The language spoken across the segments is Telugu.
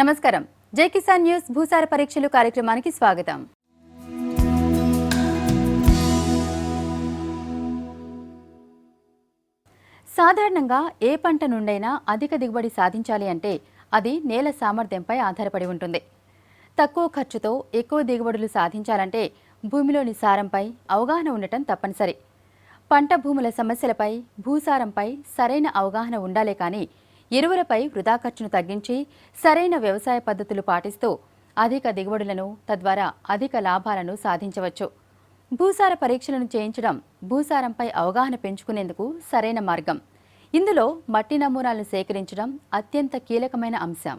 నమస్కారం. జై కిసాన్ న్యూస్ భూసార పరీక్షలు కార్యక్రమానికి స్వాగతం. సాధారణంగా ఏ పంట నుండైనా అధిక దిగుబడి సాధించాలి అంటే అది నేల సామర్థ్యంపై ఆధారపడి ఉంటుంది. తక్కువ ఖర్చుతో ఎక్కువ దిగుబడులు సాధించాలంటే భూమిలోని సారంపై అవగాహన ఉండటం తప్పనిసరి. పంట భూముల సమస్యలపై, భూసారంపై సరైన అవగాహన ఉండాలే కానీ ఎరువులపై వృధా ఖర్చును తగ్గించి సరైన వ్యవసాయ పద్ధతులు పాటిస్తూ అధిక దిగుబడులను, తద్వారా అధిక లాభాలను సాధించవచ్చు. భూసార పరీక్షలను చేయించడం భూసారంపై అవగాహన పెంచుకునేందుకు సరైన మార్గం. ఇందులో మట్టి నమూనాలను సేకరించడం అత్యంత కీలకమైన అంశం.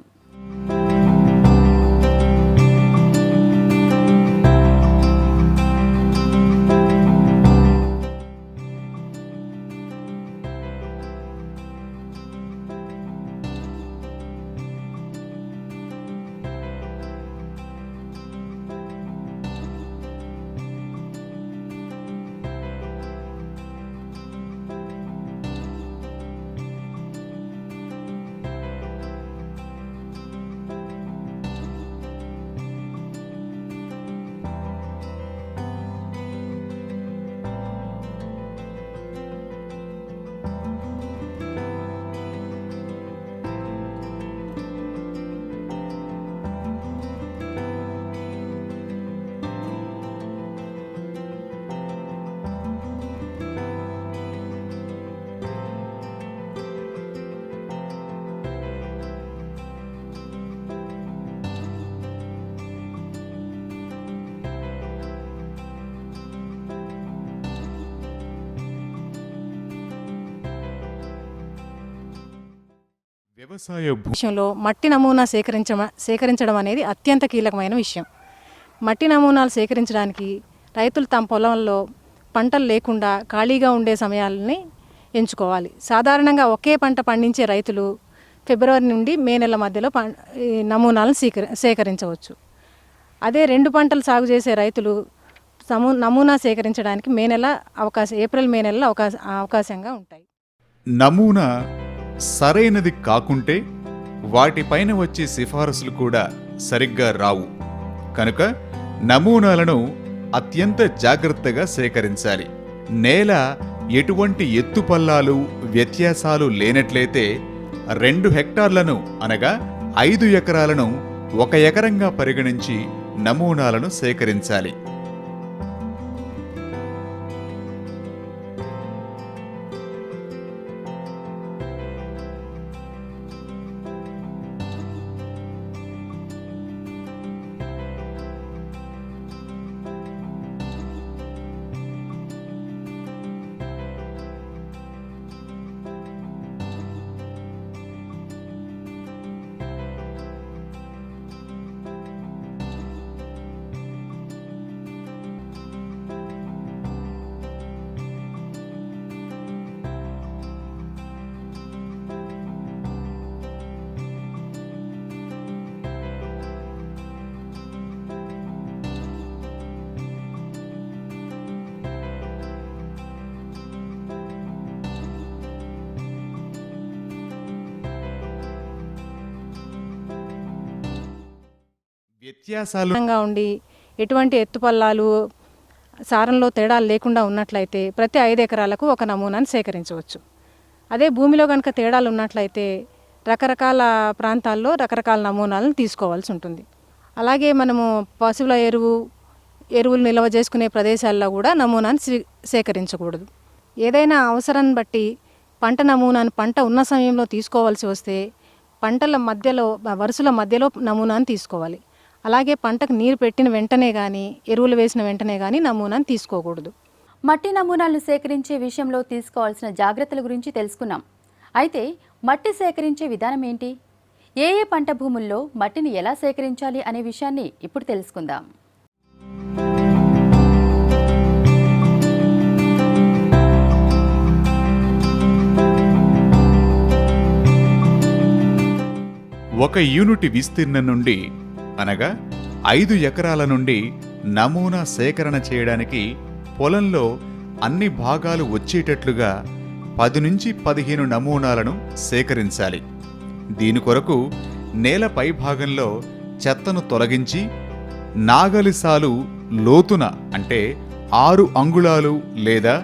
వ్యవసాయ విషయంలో మట్టి నమూనా సేకరించడం అనేది అత్యంత కీలకమైన విషయం. మట్టి నమూనాలు సేకరించడానికి రైతులు తమ పొలంలో పంటలు లేకుండా ఖాళీగా ఉండే సమయాలని ఎంచుకోవాలి. సాధారణంగా ఒకే పంట పండించే రైతులు ఫిబ్రవరి నుండి మే నెల మధ్యలో నమూనాలను సేకరించవచ్చు. అదే 2 పంటలు సాగు చేసే రైతులు నమూనా సేకరించడానికి ఏప్రిల్ మే నెలలో అవకాశంగా ఉంటాయి. నమూనా సరైనది కాకుంటే వాటిపైన వచ్చే సిఫారసులు కూడా సరిగ్గా రావు. కనుక నమూనాలను అత్యంత జాగ్రత్తగా సేకరించాలి. నేల ఎటువంటి ఎత్తుపల్లాలు, వ్యత్యాసాలు లేనట్లయితే 2 హెక్టార్లను అనగా 5 ఎకరాలను 1 ఎకరంగా పరిగణించి నమూనాలను సేకరించాలి. వ్యత్యాసాలుగా ఉండి ఎటువంటి ఎత్తుపల్లాలు, సారంలో తేడాలు లేకుండా ఉన్నట్లయితే ప్రతి 5 ఎకరాలకు 1 నమూనాను సేకరించవచ్చు. అదే భూమిలో కనుక తేడాలు ఉన్నట్లయితే రకరకాల ప్రాంతాల్లో రకరకాల నమూనాలను తీసుకోవాల్సి ఉంటుంది. అలాగే మనము పశువుల ఎరువులు నిల్వ చేసుకునే ప్రదేశాల్లో కూడా నమూనాను సేకరించకూడదు. ఏదైనా అవసరాన్ని బట్టి పంట ఉన్న సమయంలో తీసుకోవాల్సి వస్తే వరుసల మధ్యలో నమూనాను తీసుకోవాలి. అలాగే పంటకు నీరు పెట్టిన వెంటనే కానీ, ఎరువులు వేసిన వెంటనే కానీ నమూనాను తీసుకోకూడదు. మట్టి నమూనాలను సేకరించే విషయంలో తీసుకోవాల్సిన జాగ్రత్తల గురించి తెలుసుకున్నాం. అయితే మట్టి సేకరించే విధానం ఏంటి? ఏ పంట భూముల్లో మట్టిని ఎలా సేకరించాలి అనే విషయాన్ని ఇప్పుడు తెలుసుకుందాం. ఒక యూనిట్ విస్తీర్ణం నుండి అనగా 5 ఎకరాల నుండి నమూనా సేకరణ చేయడానికి పొలంలో అన్ని భాగాలు వచ్చేటట్లుగా 10 నుంచి 15 నమూనాలను సేకరించాలి. దీని కొరకు నేల పై భాగంలో చెత్తను తొలగించి నాగలిసాలు లోతున అంటే 6 అంగుళాలు లేదా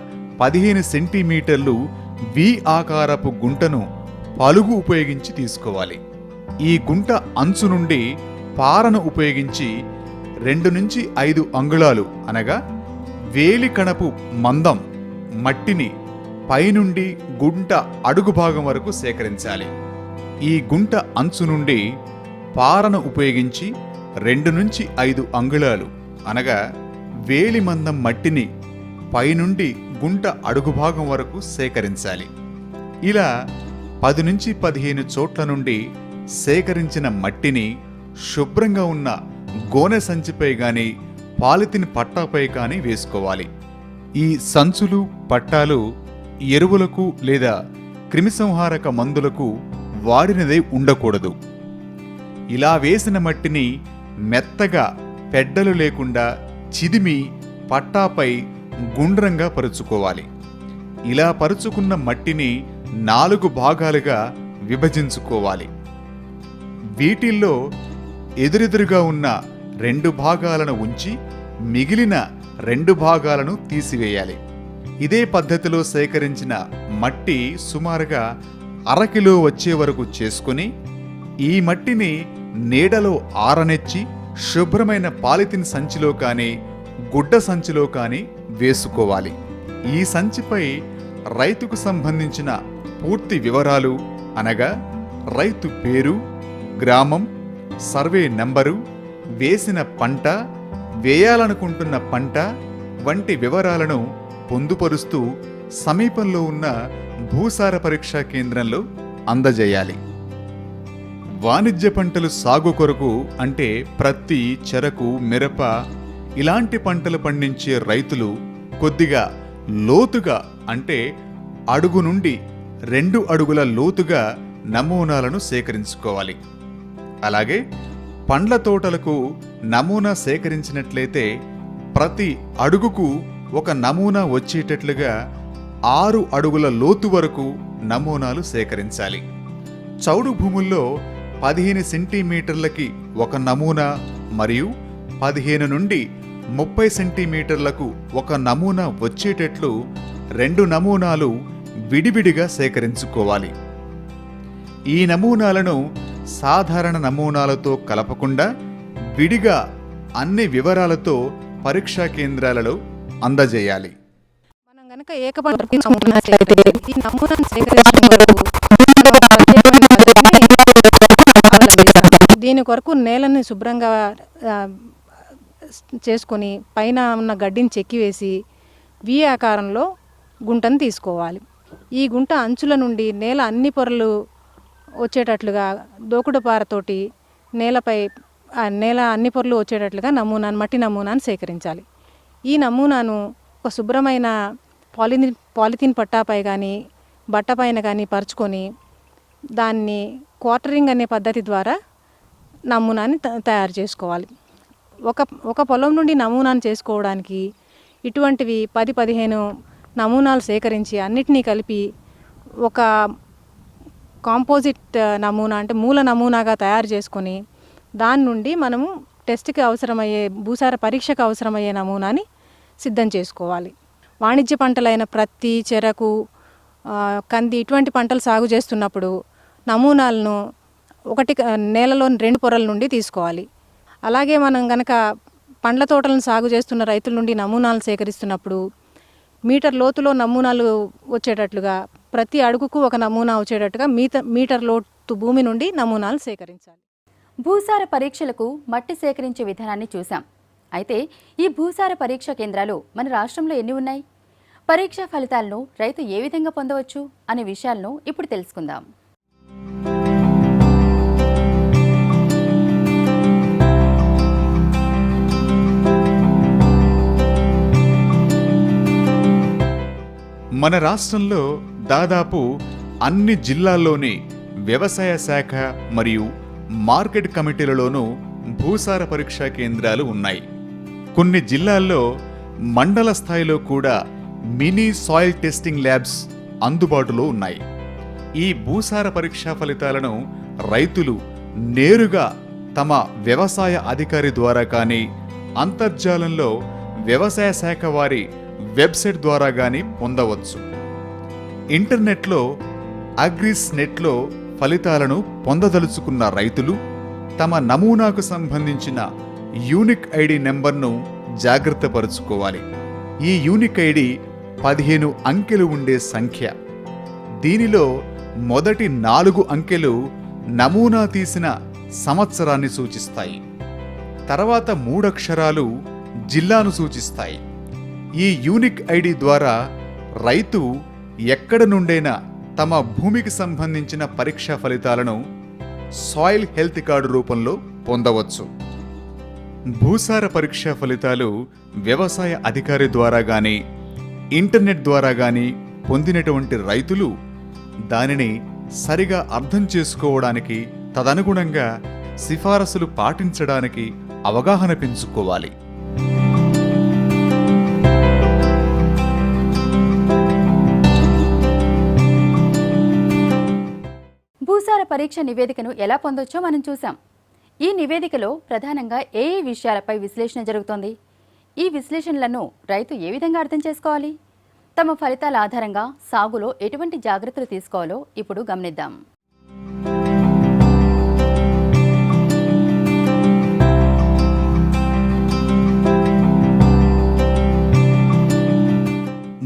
15 సెంటీమీటర్లు వి ఆకారపు గుంటను పలుగు ఉపయోగించి తీసుకోవాలి. ఈ గుంట అంచు నుండి పారను ఉపయోగించి 2 నుంచి 5 అంగుళాలు అనగా వేలి కణపు మందం మట్టిని పైనుండి గుంట అడుగు భాగం వరకు సేకరించాలి. ఈ గుంట అంచు నుండి పారను ఉపయోగించి 2 నుంచి 5 అంగుళాలు అనగా వేలి మందం మట్టిని పైనుండి గుంట అడుగు భాగం వరకు సేకరించాలి. ఇలా 10 నుంచి 15 చోట్ల నుండి సేకరించిన మట్టిని శుభ్రంగా ఉన్న గోనె సంచిపై గాని పాలిథిన్ పట్టాపై కానీ వేసుకోవాలి. ఈ సంచులు పట్టాలు ఎరువులకు లేదా క్రిమిసంహారక మందులకు వాడినదే ఉండకూడదు. ఇలా వేసిన మట్టిని మెత్తగా పెడ్డలు లేకుండా చిదిమి పట్టాపై గుండ్రంగా పరుచుకోవాలి. ఇలా పరుచుకున్న మట్టిని 4 భాగాలుగా విభజించుకోవాలి. వీటిల్లో ఎదురెదురుగా ఉన్న 2 భాగాలను ఉంచి మిగిలిన 2 భాగాలను తీసివేయాలి. ఇదే పద్ధతిలో సేకరించిన మట్టి సుమారుగా 1/2 కిలో వచ్చే వరకు చేసుకుని ఈ మట్టిని నీడలో ఆరనెచ్చి శుభ్రమైన పాలిథిన్ సంచిలో కానీ గుడ్డ సంచిలో కానీ వేసుకోవాలి. ఈ సంచిపై రైతుకు సంబంధించిన పూర్తి వివరాలు అనగా రైతు పేరు, గ్రామం, సర్వే నంబరు, వేసిన పంట, వేయాలనుకుంటున్న పంట వంటి వివరాలను పొందుపరుస్తూ సమీపంలో ఉన్న భూసార పరీక్షా కేంద్రంలో అందజేయాలి. వాణిజ్య పంటలు సాగు కొరకు అంటే ప్రత్తి, చెరకు, మిరప ఇలాంటి పంటలు పండించే రైతులు కొద్దిగా లోతుగా అంటే అడుగు నుండి 2 అడుగుల లోతుగా నమూనాలను సేకరించుకోవాలి. అలాగే పండ్ల తోటలకు నమూనా సేకరించినట్లయితే ప్రతి అడుగుకు ఒక నమూనా వచ్చేటట్లుగా 6 అడుగుల లోతు వరకు నమూనాలు సేకరించాలి. చౌడు భూముల్లో 15 సెంటీమీటర్లకి ఒక నమూనా మరియు 15 నుండి 30 సెంటీమీటర్లకు ఒక నమూనా వచ్చేటట్లు 2 నమూనాలు విడివిడిగా సేకరించుకోవాలి. ఈ నమూనాలను సాధారణ నమూనాలతో కలపకుండా విడిగా అన్ని వివరాలతో పరీక్షా కేంద్రాలలో అందజేయాలి. మనం గనక ఏకపంట నమూనా సేకరిస్తే ఈ నమూనాను సేకరించడం వరకు ప్రత్యేకమైన పద్ధతిని అవలంబిస్తాం. దీని కొరకు నేలని శుభ్రంగా చేసుకొని పైన ఉన్న గడ్డిని చెక్కివేసి వి ఆకారంలో గుంటను తీసుకోవాలి. ఈ గుంట అంచుల నుండి నేల అన్ని పొరలు వచ్చేటట్లుగా దోకుడుపారతోటి నేలపై నేల అన్ని పొరలు వచ్చేటట్లుగా మట్టి నమూనాను సేకరించాలి. ఈ నమూనాను ఒక శుభ్రమైన పాలిథిన్ పట్టాపై కానీ బట్టపైన కానీ పరుచుకొని దాన్ని క్వార్టరింగ్ అనే పద్ధతి ద్వారా నమూనాని తయారు చేసుకోవాలి. ఒక పొలం నుండి నమూనాను చేసుకోవడానికి ఇటువంటివి 10-15 నమూనాలు సేకరించి అన్నిటినీ కలిపి ఒక కాంపోజిట్ నమూనా అంటే మూల నమూనాగా తయారు చేసుకొని దాని నుండి మనము టెస్ట్కి అవసరమయ్యే భూసార పరీక్షకు అవసరమయ్యే నమూనాని సిద్ధం చేసుకోవాలి. వాణిజ్య పంటలైన ప్రత్తి, చెరకు, కంది ఇటువంటి పంటలు సాగు చేస్తున్నప్పుడు నమూనాలను నేలలోని 2 పొరల నుండి తీసుకోవాలి. అలాగే మనం గనక పండ్ల తోటలను సాగు చేస్తున్న రైతుల నుండి నమూనాలు సేకరిస్తున్నప్పుడు మీటర్ లోతులో నమూనాలు వచ్చేటట్లుగా ప్రతి అడుగుకు ఒక నమూనా వచ్చేటట్టుగా మీటర్ లోతు భూమి నుండి నమూనాలు సేకరించాలి. భూసార పరీక్షలకు మట్టి సేకరించే విధానాన్ని చూసాం. అయితే ఈ భూసార పరీక్ష కేంద్రాలు మన రాష్ట్రంలో ఎన్ని ఉన్నాయి? పరీక్షా ఫలితాలను రైతు ఏ విధంగా పొందవచ్చు అనే విషయాలను ఇప్పుడు తెలుసుకుందాం. మన రాష్ట్రంలో దాదాపు అన్ని జిల్లాల్లోని వ్యవసాయ శాఖ మరియు మార్కెట్ కమిటీలలోనూ భూసార పరీక్షా కేంద్రాలు ఉన్నాయి. కొన్ని జిల్లాల్లో మండల స్థాయిలో కూడా మినీ సాయిల్ టెస్టింగ్ ల్యాబ్స్ అందుబాటులో ఉన్నాయి. ఈ భూసార పరీక్షా ఫలితాలను రైతులు నేరుగా తమ వ్యవసాయ అధికారి ద్వారా కానీ అంతర్జాలంలో వ్యవసాయ శాఖ వారి వెబ్సైట్ ద్వారా కానీ పొందవచ్చు. ఇంటర్నెట్లో అగ్రిస్ నెట్లో ఫలితాలను పొందదలుచుకున్న రైతులు తమ నమూనాకు సంబంధించిన యూనిక్ ఐడి నెంబర్ను జాగ్రత్తపరుచుకోవాలి. ఈ యూనిక్ ఐడి 15 అంకెలు ఉండే సంఖ్య. దీనిలో మొదటి 4 అంకెలు నమూనా తీసిన సంవత్సరాన్ని సూచిస్తాయి. తర్వాత 3 అక్షరాలు జిల్లాను సూచిస్తాయి. ఈ యూనిక్ ఐడి ద్వారా రైతు ఎక్కడ నుండైనా తమ భూమికి సంబంధించిన పరీక్షా ఫలితాలను సాయిల్ హెల్త్ కార్డు రూపంలో పొందవచ్చు. భూసార పరీక్షా ఫలితాలు వ్యవసాయ అధికారి ద్వారా గాని ఇంటర్నెట్ ద్వారా గాని పొందినటువంటి రైతులు దానిని సరిగా అర్థం చేసుకోవడానికి, తదనుగుణంగా సిఫారసులు పాటించడానికి అవగాహన పెంచుకోవాలి. భూసార పరీక్ష నివేదికను ఎలా పొందొచ్చో మనం చూసాం. ఈ నివేదికలో ప్రధానంగా ఏ విషయాలపై విశ్లేషణ జరుగుతోంది? ఈ విశ్లేషణలను రైతు ఏ విధంగా అర్థం చేసుకోవాలి? తమ ఫలితాల ఆధారంగా సాగులో ఎటువంటి జాగ్రత్తలు తీసుకోవాలో ఇప్పుడు గమనిద్దాం.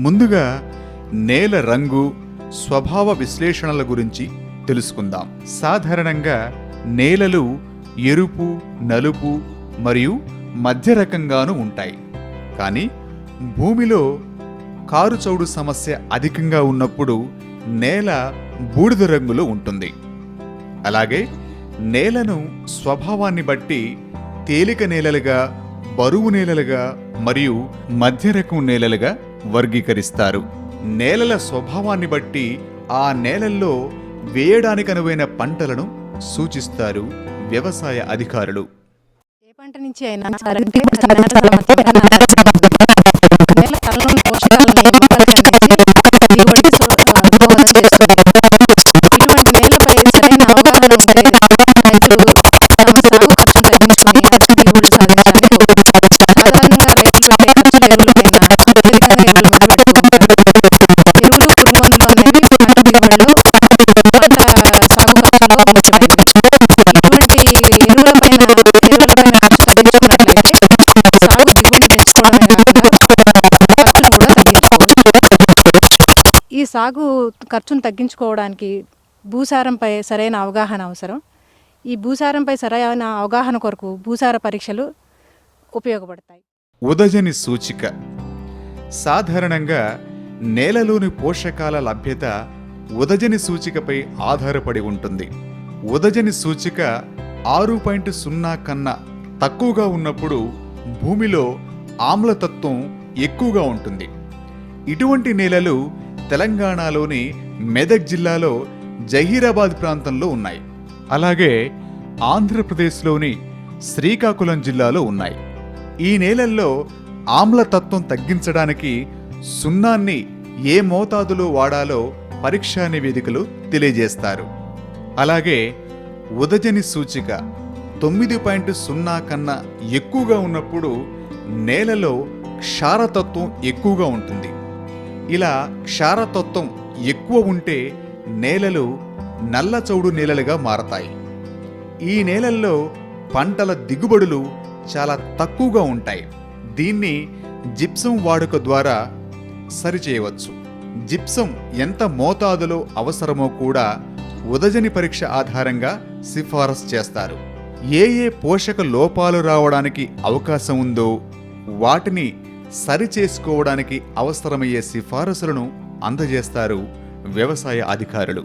ముందుగా నేల రంగు, స్వభావ విశ్లేషణల గురించి తెలుసుకుందాం. సాధారణంగా నేలలు ఎరుపు, నలుపు మరియు మధ్య రకంగాను ఉంటాయి. కానీ భూమిలో కారుచౌడు సమస్య అధికంగా ఉన్నప్పుడు నేల బూడిద రంగులో ఉంటుంది. అలాగే నేలను స్వభావాన్ని బట్టి తేలిక నేలలుగా, బరువు నేలలుగా మరియు మధ్య రకం నేలలుగా వర్గీకరిస్తారు. నేలల స్వభావాన్ని బట్టి ఆ నేలల్లో వేయడానికి అనువైన పంటలను సూచిస్తారు వ్యవసాయ అధికారులు. ఏ పంట నుంచి అయినా సరే నేల సామర్థ్యం పైన ఆధారపడి నేల తనలోని పోషకాలను ఎన్నికలు అందించి దిగుబడికి దోహదం చేస్తుంది. ఇటువంటి నేలపై సరైన అవగాహన ఉంటే రైతులు తమ సాగు ఖర్చును తగ్గించుకుని అధిక దిగుబడులు సాధించడానికి ఉపయోగపడతారు. సాధారణంగా రైతులు పెట్టే ఖర్చుల ఎరువులపైన అత్యధికంగా ఎరువులు మొదలుపెడుతూ ఉంటారు. ఎరువులు, పురుగు మందులు అనేవి పంట దిగుబడిలో, పంట సాగు ఖర్చులో ముఖ్యమైనవి. ఇటువంటి ఎరువులపైన ఖర్చు తగ్గించుకున్నట్లయితే సాగు దిగుబడి పెంచుకోవడమే కాకుండా ఖర్చును కూడా తగ్గించుకోవచ్చు. ఈ సాగు ఖర్చును తగ్గించుకోవడానికి భూసారంపై సరైన అవగాహన అవసరం. ఈ భూసారంపై సరైన అవగాహన కొరకు భూసార పరీక్షలు ఉపయోగపడతాయి. ఉదజని సూచిక. సాధారణంగా నేలలోని పోషకాల లభ్యత ఉదజని సూచికపై ఆధారపడి ఉంటుంది. ఉదజని సూచిక 6.0 కన్నా తక్కువగా ఉన్నప్పుడు భూమిలో ఆమ్లతత్వం ఎక్కువగా ఉంటుంది. ఇటువంటి నేలలు తెలంగాణలోని మెదక్ జిల్లాలో జహీరాబాద్ ప్రాంతంలో ఉన్నాయి. అలాగే ఆంధ్రప్రదేశ్లోని శ్రీకాకుళం జిల్లాలో ఉన్నాయి. ఈ నేలల్లో ఆమ్లతత్వం తగ్గించడానికి సున్నాన్ని ఏ మోతాదులో వాడాలో పరీక్షా నివేదికలు తెలియజేస్తారు. అలాగే ఉదజని సూచిక 9.0 కన్నా ఎక్కువగా ఉన్నప్పుడు నేలలో క్షారతత్వం ఎక్కువగా ఉంటుంది. ఇలా క్షారతత్వం ఎక్కువ ఉంటే నేలలు నల్ల చౌడు నేలలుగా మారతాయి. ఈ నేలల్లో పంటల దిగుబడులు చాలా తక్కువగా ఉంటాయి. దీన్ని జిప్సం వాడుక ద్వారా సరిచేయవచ్చు. జిప్సం ఎంత మోతాదులో అవసరమో కూడా ఉదజని పరీక్ష ఆధారంగా సిఫారసు చేస్తారు. ఏ పోషక లోపాలు రావడానికి అవకాశం ఉందో వాటిని సరిచేసుకోవడానికి అవసరమయ్యే సిఫారసులను అందజేస్తారు వ్యవసాయ అధికారులు.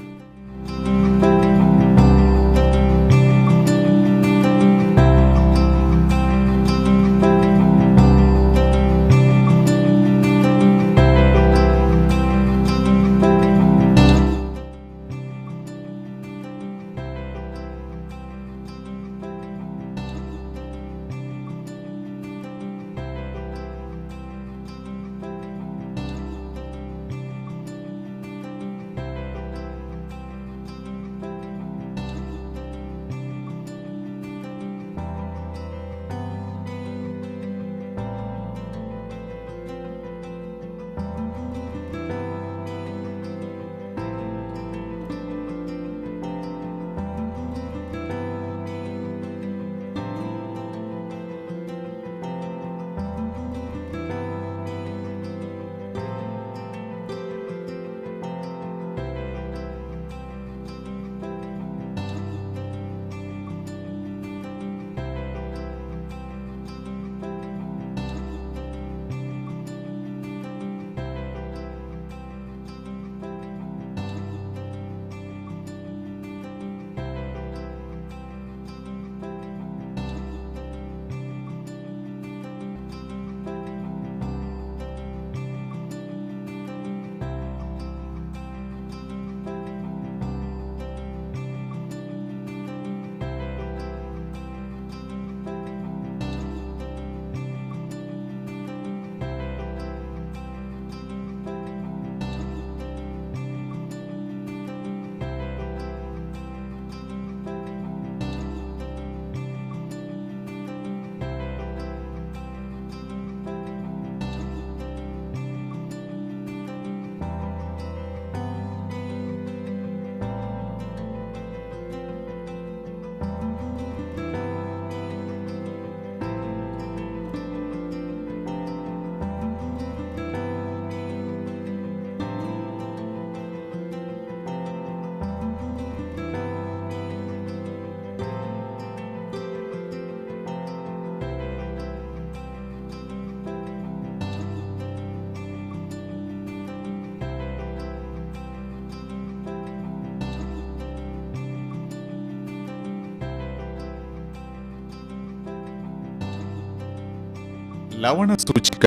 లవణ సూచిక.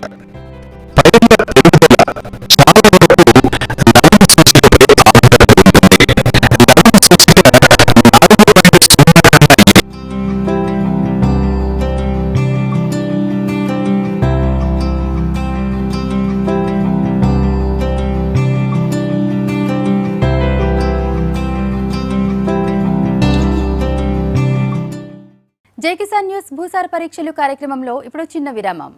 జై కిసాన్ న్యూస్ భూసార పరీక్షలు కార్యక్రమంలో ఇప్పుడు చిన్న విరామం.